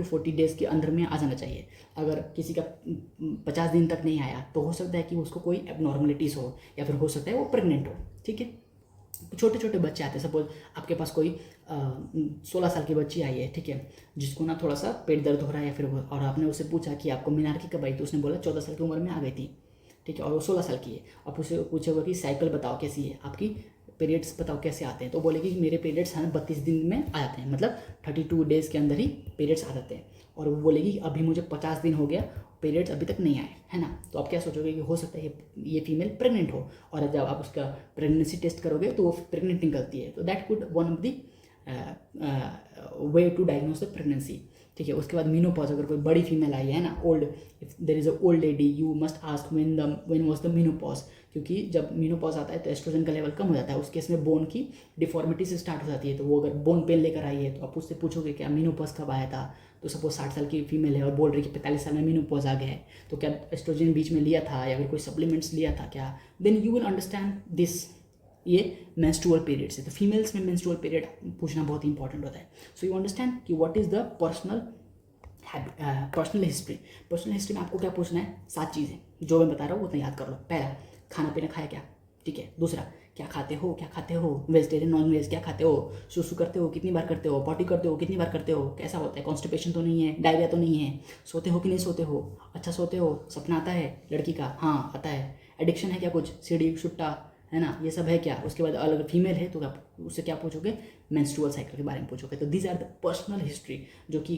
40 डेज़ के अंदर में आ जाना चाहिए. अगर किसी का 50 दिन तक नहीं आया तो हो सकता है कि उसको कोई एबनॉर्मलिटीज़ हो, या फिर हो सकता है वो प्रेग्नेंट हो. ठीक है. छोटे छोटे बच्चे आते हैं. सपोज आपके पास कोई 16 साल की बच्ची आई है, ठीक है, जिसको ना थोड़ा सा पेट दर्द हो रहा है या फिर और आपने उससे पूछा कि आपको मिनार्की कब आई, तो उसने बोला 14 साल की उम्र में आ गई थी. ठीक है. और वो 16 साल की है. आप उसे पूछोगे कि साइकिल बताओ कैसी है आपकी, पीरियड्स बताओ कैसे आते हैं, तो बोलेगी कि मेरे पीरियड्स हैं 32 दिन में आ जाते हैं, मतलब 32 डेज़ के अंदर ही पीरियड्स आ जाते हैं. और वो बोलेगी अभी मुझे 50 दिन हो गया, पीरियड्स अभी तक नहीं आए, है ना. तो आप क्या सोचोगे कि हो सकता है ये फीमेल प्रेग्नेंट हो. और जब आप उसका प्रेगनेंसी टेस्ट करोगे तो वो प्रेग्नेंट निकलती है. तो that could one of the way to diagnose the pregnancy. ठीक है. उसके बाद मीनोपॉज, अगर कोई बड़ी फीमेल आई है ना, old, if there is a old lady, you must ask when was the menopause. क्योंकि जब मीनोपॉज आता है तो एस्ट्रोजन का लेवल कम हो जाता है. उस केस में बोन की डिफॉर्मिटी से स्टार्ट हो जाती है. तो वो अगर बोन पेन लेकर आई है तो आप उससे पूछोगे क्या मीनोपॉज कब आया था. तो सपोज 60 साल की फीमेल है और बोल रही है कि 45 साल में मीनोपॉज आ गया है, तो क्या एस्ट्रोजन बीच में लिया था या फिर कोई सप्लीमेंट्स लिया था क्या. Then you will understand this. ये मेंस्ट्रुअल पीरियड्स है. तो फीमेल्स में मेंस्ट्रुअल पीरियड पूछना बहुत इंपॉर्टेंट होता है. सो यू अंडरस्टैंड कि what is the personal history. Personal history में आपको क्या पूछना है, 7 चीज़ें जो मैं बता रहा हूँ उतना याद कर लो. पहला, खाना पीना खाया क्या. ठीक है. दूसरा, क्या खाते हो, वेजिटेरियन नॉन वेज क्या खाते हो, सुसु करते हो कितनी बार करते हो, पॉटी करते हो कितनी बार करते हो, कैसा होता है, कॉन्स्टिपेशन तो नहीं है, डायरिया तो नहीं है, सोते हो कि नहीं सोते हो, अच्छा सोते हो, सपना आता है लड़की का, हाँ आता है, एडिक्शन है क्या कुछ, सीढ़ी सुट्टा, है ना, ये सब है क्या. उसके बाद अगर फीमेल है तो आप उससे क्या पूछोगे, मेंस्ट्रुअल साइकिल के बारे में पूछोगे. तो these are the personal history जो कि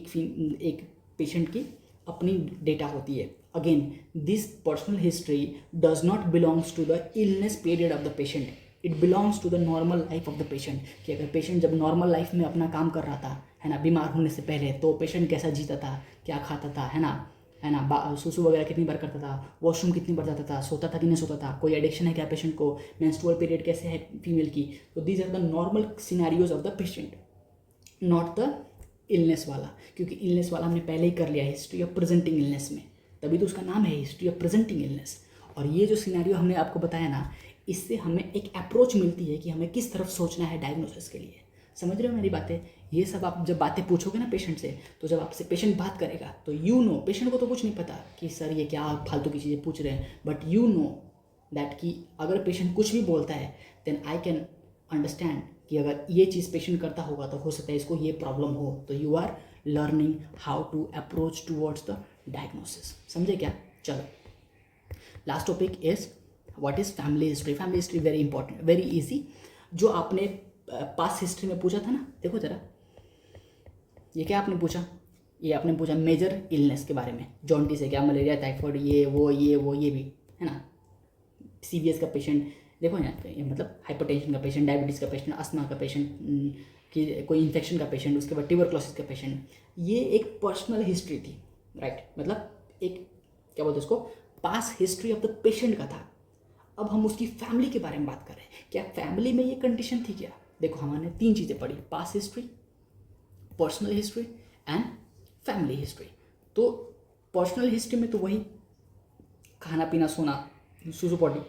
एक पेशेंट की अपनी डेटा होती है. Again this personal history does not belongs to the illness period of the patient. It belongs to the normal life of the patient. कि अगर पेशेंट जब नॉर्मल लाइफ में अपना काम कर रहा था, है ना, बीमार होने से पहले, तो पेशेंट कैसा जीता था, क्या खाता था, है ना, सुसु वगैरह कितनी बार करता था, वॉशरूम कितनी बार जाता था, सोता था कि नहीं सोता था, कोई एडिक्शन है क्या पेशेंट को, मेंस्ट्रुअल पीरियड कैसे है फीमेल की. तो these are the normal scenarios of the patient, not the illness वाला. क्योंकि इलनेस वाला हमने पहले ही कर लिया हिस्ट्री ऑफ प्रेजेंटिंग इलनेस में, तभी तो उसका नाम है हिस्ट्री ऑफ प्रेजेंटिंग इलनेस. और ये जो सिनेरियो हमने आपको बताया ना, इससे हमें एक अप्रोच मिलती है कि हमें किस तरफ सोचना है डायग्नोसिस के लिए. समझ रहे हो मेरी बातें. ये सब आप जब बातें पूछोगे ना पेशेंट से, तो जब आपसे पेशेंट बात करेगा तो यू नो, पेशेंट को तो कुछ नहीं पता कि सर ये क्या फालतू की चीज़ें पूछ रहे हैं, बट यू नो दैट कि अगर पेशेंट कुछ भी बोलता है देन आई कैन अंडरस्टैंड कि अगर ये चीज़ पेशेंट करता होगा तो हो सकता है इसको ये प्रॉब्लम हो, तो you are learning how to approach towards the diagnosis. समझे क्या? चलो, last topic is what is family history. Family history very important, very easy. जो आपने पास्ट हिस्ट्री में पूछा था ना, देखो जरा, ये क्या आपने पूछा, ये आपने पूछा मेजर इलनेस के बारे में, जॉन्डिस है क्या, मलेरिया, टाइफाइड, ये वो ये भी है ना, सीवीएस का पेशेंट, देखो ना, ये मतलब हाइपरटेंशन का पेशेंट, डायबिटीज़ का पेशेंट, अस्थमा का पेशेंट, कि कोई इन्फेक्शन का पेशेंट, उसके बाद ट्यूबरक्लोसिस का पेशेंट, ये एक पर्सनल हिस्ट्री थी, राइट। मतलब एक क्या बोलते हैं उसको, past history of the patient का था। अब हम उसकी फैमिली के बारे में बात कर रहे हैं, क्या फैमिली में ये कंडीशन थी क्या? देखो, हमने 3 चीज़ें पढ़ी, past history, personal history and family history. तो पर्सनल हिस्ट्री में तो वही खाना पीना सोना, सुसु पॉटी,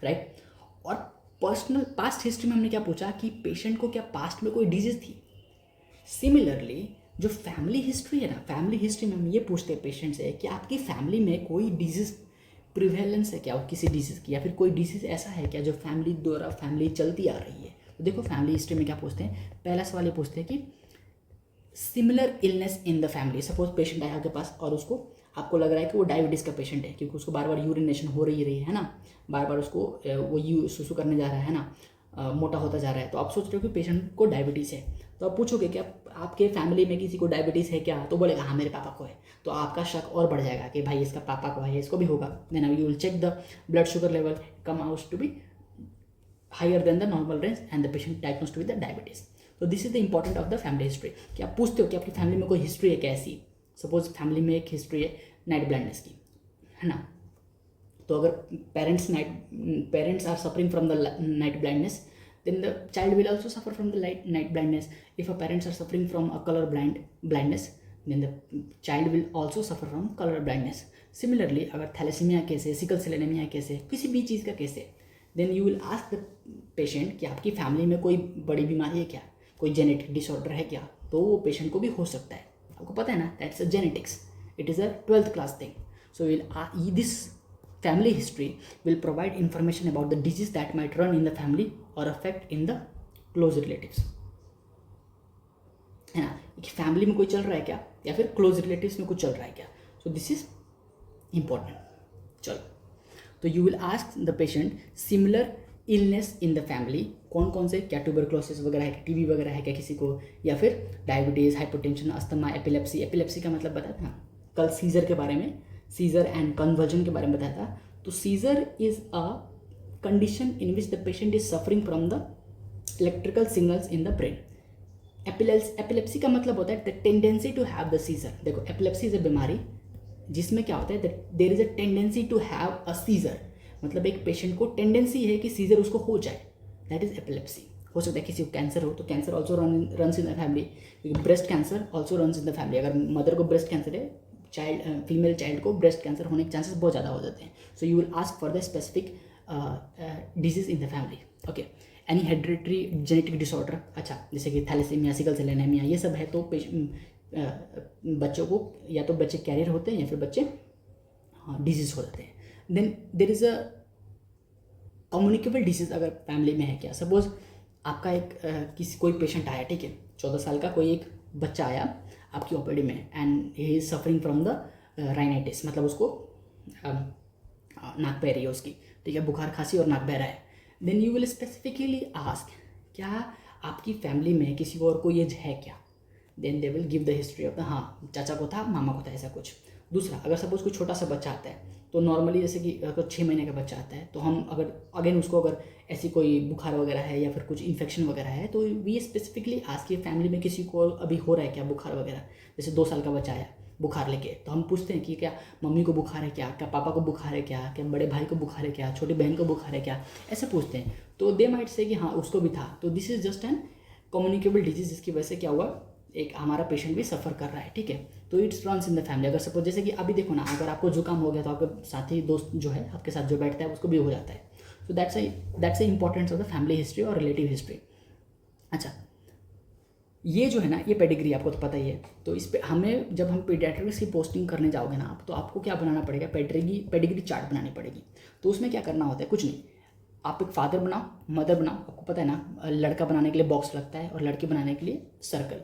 राइट। और पर्सनल पास्ट हिस्ट्री में हमने क्या पूछा कि पेशेंट को क्या पास्ट में कोई डिजीज थी। सिमिलरली जो फैमिली हिस्ट्री है ना, फैमिली हिस्ट्री में हम ये पूछते हैं पेशेंट से कि आपकी फैमिली में कोई डिजीज प्रिवेलेंस है क्या, किसी डिजीज़ की, या फिर कोई डिजीज़ ऐसा है क्या जो फैमिली द्वारा फैमिली चलती आ रही है। तो देखो, फैमिली हिस्ट्री में क्या पूछते हैं, पहला सवाल ये पूछते हैं कि similar illness in the family. Suppose patient आया आपके पास और उसको आपको लग रहा है कि वो डायबिटीज़ का पेशेंट है, क्योंकि उसको बार बार यूरिनेशन हो रही है ना, बार बार उसको वो सुसु करने जा रहा है ना, मोटा होता जा रहा है, तो आप सोच रहे हो कि पेशेंट को डायबिटीज़ है। तो आप पूछोगे कि आपके फैमिली में किसी को डायबिटीज़ है क्या, तो बोलेगा हाँ मेरे पापा को है। तो आपका शक और बढ़ जाएगा कि भाई इसका पापा को है, इसको भी होगा। Then you will check the blood sugar level, come out to be higher than the normal range and the patient diagnosed with the diabetes. तो this is the important of the family history, कि आप पूछते हो कि आपकी family में कोई history है कैसी। सपोज फैमिली में एक हिस्ट्री है नाइट ब्लाइंडनेस की, है ना, तो अगर parents are suffering from the night blindness, then the child will also suffer from the night blindness. If a parents are suffering from a color blindness, then the child will also suffer from color blindness. Similarly, अगर thalassaemia case है, sickle cell anaemia case है, किसी भी चीज़ का case है, then you will ask the patient कि आपकी family में कोई बड़ी बीमारी है क्या, कोई जेनेटिक डिसऑर्डर है क्या, तो वो पेशेंट को भी हो सकता है। आपको पता है ना, that's a genetics, it is a 12th class thing. So this family history will provide information about the disease that might run in the family or affect in the close relatives, है ना, कि family में कोई चल रहा है क्या, या फिर क्लोज रिलेटिव्स में कुछ चल रहा है क्या। So this is important. चलो, तो you will ask the patient similar illness in the family, कौन कौन से, क्या ट्यूबरक्लोसिस वगैरह है, टीबी वगैरह है क्या किसी को, या फिर diabetes, hypertension, asthma, epilepsy. Epilepsy का मतलब बताया था कल, सीजर के बारे में, सीजर एंड कन्वर्जन के बारे में बताया था। तो seizure is a condition in which the patient is suffering from the electrical signals in the brain. Epilepsy का मतलब होता है the tendency to have the seizure. देखो, एपिलेप्सी इज अ बीमारी जिसमें क्या होता है, there is a tendency to have a seizure, मतलब एक पेशेंट को टेंडेंसी है कि सीजर उसको हो जाए, दैट इज एपिलेप्सी। हो सकता है किसी को कैंसर हो, तो cancer also runs in the family, क्योंकि breast cancer also runs in the family. अगर मदर को ब्रेस्ट कैंसर है, फीमेल चाइल्ड को ब्रेस्ट कैंसर होने के चांसेस बहुत ज़्यादा हो जाते हैं। So you will ask for the specific disease in the family. Okay, any hereditary genetic disorder, अच्छा, जैसे कि थैलेसीमिया, सिकल सेल एनीमिया, ये सब है तो बच्चों को या तो बच्चे कैरियर होते हैं या फिर बच्चे डिजीज हो जाते हैं। Then there is a communicable disease अगर फैमिली में है क्या। सपोज आपका एक कोई पेशेंट आया, ठीक है, 14 साल का कोई एक बच्चा आया आपकी ओपीडी में, and he is suffering from the rhinitis, मतलब उसको नाक बह रही है उसकी, ठीक है, बुखार, खांसी और नाक बह रहा है। Then you will specifically ask, क्या आपकी फैमिली में किसी को और कोई एज है क्या। Then they will give the history of the, हाँ चाचा को था, मामा को था, ऐसा कुछ। दूसरा, अगर सपोज कोई छोटा सा बच्चा आता है, तो नॉर्मली जैसे कि अगर 6 महीने का बच्चा आता है, तो हम अगर अगेन उसको अगर ऐसी कोई बुखार वगैरह है या फिर कुछ इन्फेक्शन वगैरह है, तो वी स्पेसिफिकली आस्क कि फैमिली में किसी को अभी हो रहा है क्या बुखार वगैरह। जैसे 2 साल का बच्चा आया बुखार लेके, तो हम पूछते हैं कि क्या मम्मी को बुखार है क्या पापा को बुखार है क्या बड़े भाई को बुखार है क्या, छोटी बहन को बुखार है क्या, ऐसे पूछते हैं। तो दे माइट से कि हाँ उसको भी था। तो this is just an communicable disease, जिसकी वजह से क्या हुआ, एक हमारा पेशेंट भी सफ़र कर रहा है, ठीक है। तो it's runs in the family. अगर सपोज जैसे कि अभी देखो ना, अगर आपको जुकाम हो गया तो आपके साथी दोस्त जो है आपके साथ जो बैठता है उसको भी हो जाता है। So that's a importance of the family history और रिलेटिव हिस्ट्री। अच्छा, ये जो है ना, ये पेडिग्री आपको तो पता ही है। तो इस पे हमें, जब हम पीडियाट्रिक्स की पोस्टिंग करने जाओगे ना आप, तो आपको क्या बनाना पड़ेगा, पेडिग्री चार्ट बनानी पड़ेगी। तो उसमें क्या करना होता है, कुछ नहीं, आप एक फादर बनाओ, मदर बनाओ, आपको पता है ना लड़का बनाने के लिए बॉक्स लगता है और लड़की बनाने के लिए सर्कल,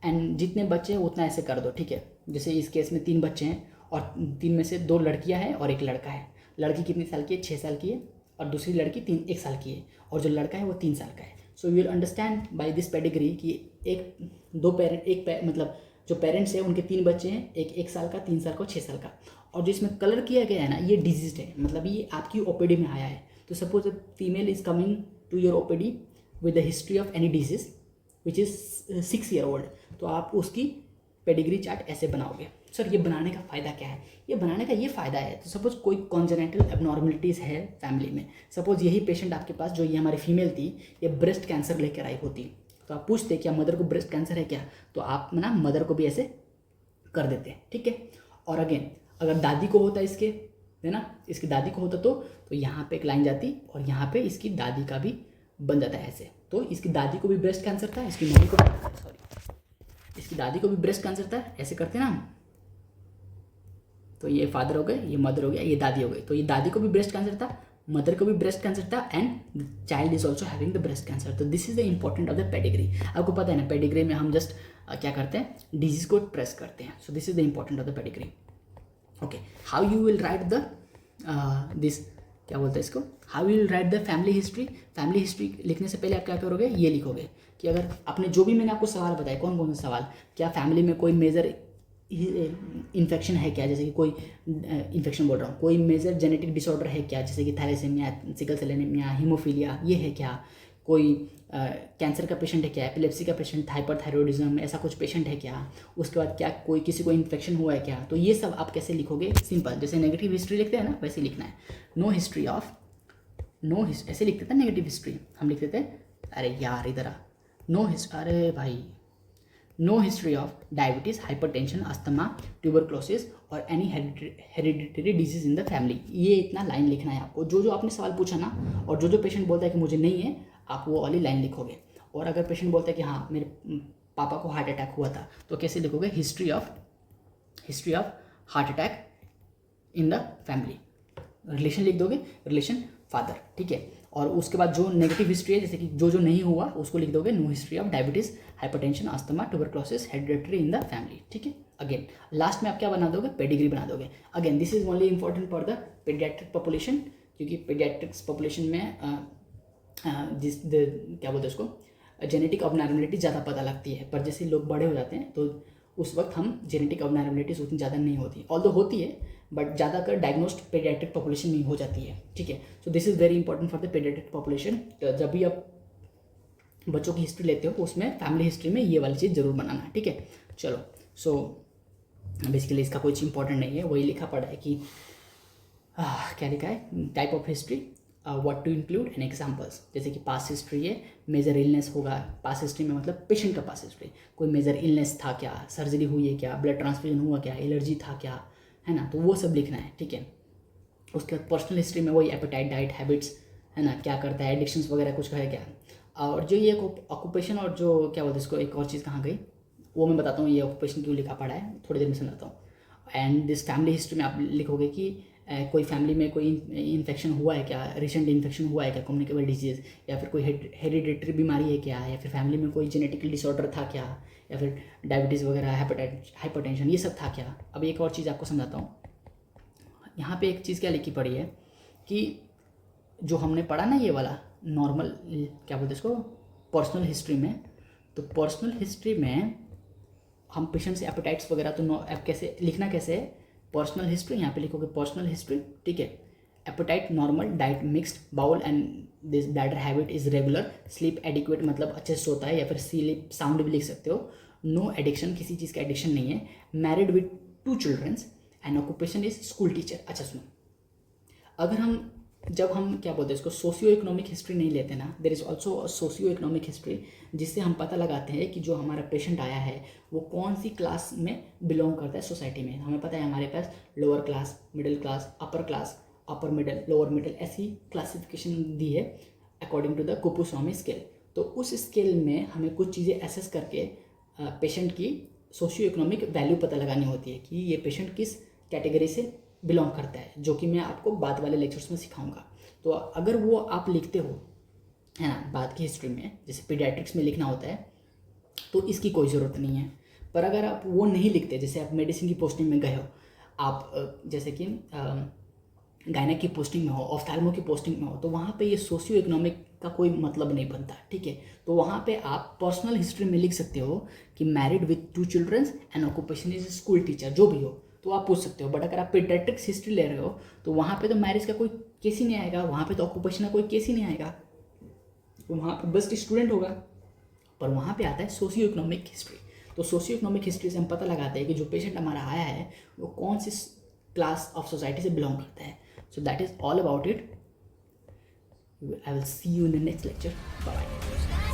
एंड जितने बच्चे हैं उतना ऐसे कर दो, ठीक है। जैसे इस केस में 3 बच्चे हैं और 3 में से 2 लड़कियां हैं और 1 लड़का है। लड़की कितने साल की है? 6 साल की है, और दूसरी लड़की 1 साल की है, और जो लड़का है वो 3 साल का है। सो you will understand by this pedigree कि मतलब जो पेरेंट्स हैं उनके 3 बच्चे हैं, एक 1 साल का, 3 साल का, 6 साल का। और जो इसमें कलर किया गया है ना, ये डिजीज है, मतलब ये आपकी ओपीडी में आया है। तो suppose female is coming to your OPD with the history of any disease which is 6 year old, तो आप उसकी पेडिग्री चार्ट ऐसे बनाओगे। सर ये बनाने का फ़ायदा क्या है? ये बनाने का ये फ़ायदा है, तो सपोज कोई कॉन्जेनेटल एबनॉर्मलिटीज़ है फैमिली में, सपोज यही पेशेंट आपके पास, जो ये हमारी फीमेल थी, ये ब्रेस्ट कैंसर लेकर आई होती, तो आप पूछते क्या मदर को ब्रेस्ट कैंसर है क्या, तो आप ना मदर को भी ऐसे कर देते हैं, ठीक है। और अगेन अगर दादी को होता इसके, है ना, इसकी दादी को होता तो यहाँ पे एक लाइन जाती और यहाँ पे इसकी दादी का भी बन जाता है ऐसे। तो इसकी दादी को भी ब्रेस्ट कैंसर था, इसकी मम्मी को इसकी दादी को भी ब्रेस्ट कैंसर था, ऐसे करते ना हम। तो ये फादर हो गए, ये मदर हो गया, ये दादी हो गई। तो ये दादी को भी ब्रेस्ट कैंसर था, मदर को भी ब्रेस्ट कैंसर था, and the child is also having the breast cancer. तो this is the important of the pedigree. आपको पता है ना, पेडिग्री में हम जस्ट क्या करते हैं, डिजीज को ट्रेस करते हैं। So this is the important of the pedigree. Okay, how you will write the this, क्या बोलते हैं इसको, how you will write the family history. Family history लिखने से पहले आप क्या करोगे, ये लिखोगे कि अगर आपने जो भी मैंने आपको सवाल बताया, कौन कौन से सवाल, क्या फैमिली में कोई मेजर इन्फेक्शन है क्या, जैसे कि कोई इन्फेक्शन बोल रहा हूँ, कोई मेजर जेनेटिक डिसऑर्डर है क्या, जैसे कि thalassaemia, sickle cell anaemia, haemophilia, ये है क्या, कोई कैंसर का पेशेंट है क्या, एपिलेप्सी का पेशेंट, हाइपरथायरॉयडिज्म, ऐसा कुछ पेशेंट है क्या, उसके बाद क्या कोई किसी को इन्फेक्शन हुआ है क्या। तो ये सब आप कैसे लिखोगे, सिंपल, जैसे नेगेटिव हिस्ट्री लिखते हैं ना, वैसे लिखना है। नो हिस्ट्री ऑफ, ऐसे लिखते थे नेगेटिव हिस्ट्री, हम लिखते थे, अरे यार इधर आ, अरे भाई, no history of diabetes, hypertension, asthma, tuberculosis और any hereditary disease in the family. ये इतना लाइन लिखना है आपको। जो आपने सवाल पूछा ना, और जो पेशेंट बोलता है कि मुझे नहीं है, आप वो वाली लाइन लिखोगे। और अगर पेशेंट बोलता है कि हाँ मेरे पापा को हार्ट अटैक हुआ था, तो कैसे लिखोगे, history of heart attack in the family, relation लिख दोगे, रिलेशन फादर, ठीक है। और उसके बाद जो नेगेटिव हिस्ट्री है, जैसे कि जो नहीं हुआ, उसको लिख दोगे, no history of diabetes, hypertension, asthma, tuberculosis, hereditary in the family, ठीक है। अगेन लास्ट में आप क्या बना दोगे, पेडिग्री बना दोगे। Again this is only important for the paediatric population, क्योंकि पेडियाट्रिक्स पॉपुलेशन में क्या बोलते हैं उसको, जेनेटिक अबनॉर्मलिटी ज़्यादा पता लगती है। पर जैसे लोग बड़े हो जाते हैं तो उस वक्त हम जेनेटिक अबनॉर्मलिटीज उतनी ज़्यादा नहीं होती, ऑल्दो होती है, बट ज़्यादातर डायग्नोस्ड पेडियाट्रिक पॉपुलेशन में हो जाती है, ठीक है। So this is very important for the paediatric population. तो जब भी आप बच्चों की हिस्ट्री लेते हो तो उसमें फैमिली हिस्ट्री में ये वाली चीज़ जरूर बनाना है, ठीक है। चलो, सो बेसिकली इसका कुछ इंपॉर्टेंट नहीं है, वही लिखा पड़ा है कि क्या लिखा है, type of history, what to include and examples. जैसे कि पास्ट हिस्ट्री है, मेजर इलनेस होगा पास्ट हिस्ट्री में, मतलब पेशेंट का पास्ट हिस्ट्री, कोई मेजर इलनेस था क्या, सर्जरी हुई है क्या, ब्लड ट्रांसफ्यूजन हुआ क्या, एलर्जी था क्या, है ना, तो वो सब लिखना है, ठीक है। उसके बाद पर्सनल हिस्ट्री में वही एपेटाइट, डाइट, हैबिट्स, है ना, क्या करता है, एडिक्शंस वगैरह कुछ है क्या। और जो ये ऑक्यूपेशन और जो क्या बोलते हैं इसको, एक और चीज़ कहाँ गई वो मैं बताता हूँ, ये ऑक्यूपेशन क्यों लिखा पड़ा है, थोड़ी देर में समझाता हूँ। एंड दिस फैमिली हिस्ट्री में आप लिखोगे कि कोई फैमिली में कोई इन्फेक्शन हुआ है क्या, रिसेंट इन्फेक्शन हुआ है क्या, कम्युनिकेबल डिजीज़, या फिर कोई हेरिडिटरी बीमारी है क्या, या फिर फैमिली में कोई जेनेटिकल डिसऑर्डर था क्या, या फिर डायबिटीज़ वगैरह, हाइपरटेंशन, ये सब था क्या। अब एक और चीज़ आपको समझाता हूँ। यहाँ पे एक चीज़ क्या लिखी पड़ी है कि जो हमने पढ़ा ना ये वाला नॉर्मल, क्या बोलते हैं इसको, पर्सनल हिस्ट्री में, तो पर्सनल हिस्ट्री में हम पेशेंट से एपेटाइट्स वगैरह, तो अब कैसे लिखना, कैसे है, पर्सनल हिस्ट्री, यहाँ पे लिखोगे पर्सनल हिस्ट्री, ठीक है। Appetite normal, diet mixed, bowel and this bladder habit is regular, sleep adequate मतलब अच्छे से सोता है, या फिर स्लीप साउंड भी लिख सकते हो। नो एडिक्शन, किसी चीज़ का एडिक्शन नहीं है। Married with 2 children's and occupation is school teacher. अच्छा सुनो, अगर जब हम क्या बोलते हैं इसको, सोशियो इकोनॉमिक हिस्ट्री नहीं लेते ना, there is also a socio economic history, जिससे हम पता लगाते हैं कि जो हमारा पेशेंट आया है वो कौन सी क्लास में बिलोंग करता है सोसाइटी में। हमें पता है हमारे पास lower class, middle class, upper middle, lower middle, ऐसी क्लासिफिकेशन दी है according to the Kuppuswamy scale. तो उस स्केल में हमें कुछ चीज़ें एसेस करके पेशेंट की सोशियो इकोनॉमिक वैल्यू पता लगानी होती है कि ये पेशेंट किस कैटेगरी से बिलोंग करता है, जो कि मैं आपको बाद वाले लेक्चर्स में सिखाऊंगा। तो अगर वो आप लिखते हो, है ना, बाद की हिस्ट्री में जैसे पीडियाट्रिक्स में लिखना होता है, तो इसकी कोई ज़रूरत नहीं है। पर अगर आप वो नहीं लिखते, जैसे आप मेडिसिन की पोस्टिंग में गए हो, आप जैसे कि गायनेक की पोस्टिंग में हो, ऑफ्थाल्मो की पोस्टिंग में हो, तो वहाँ पे ये सोशियो इकोनॉमिक का कोई मतलब नहीं बनता, ठीक है। तो वहाँ पे आप पर्सनल हिस्ट्री में लिख सकते हो कि married with 2 children's and occupation is school teacher, जो भी हो तो आप पूछ सकते हो। बट अगर आप पीडियाट्रिक्स हिस्ट्री ले रहे हो तो वहाँ पे तो मैरिज का कोई केस ही नहीं आएगा, वहाँ पे तो ऑक्यूपेशन का कोई केस ही नहीं आएगा, तो वहाँ पे बेस्ट स्टूडेंट होगा। पर वहाँ पे आता है सोशियो इकोनॉमिक हिस्ट्री। तो सोशियो इकोनॉमिक हिस्ट्री से हम पता लगाते हैं कि जो पेशेंट हमारा आया है वो कौन सी क्लास ऑफ सोसाइटी से बिलोंग करता है। So that is all about it. I will see you in the next lecture. Bye bye.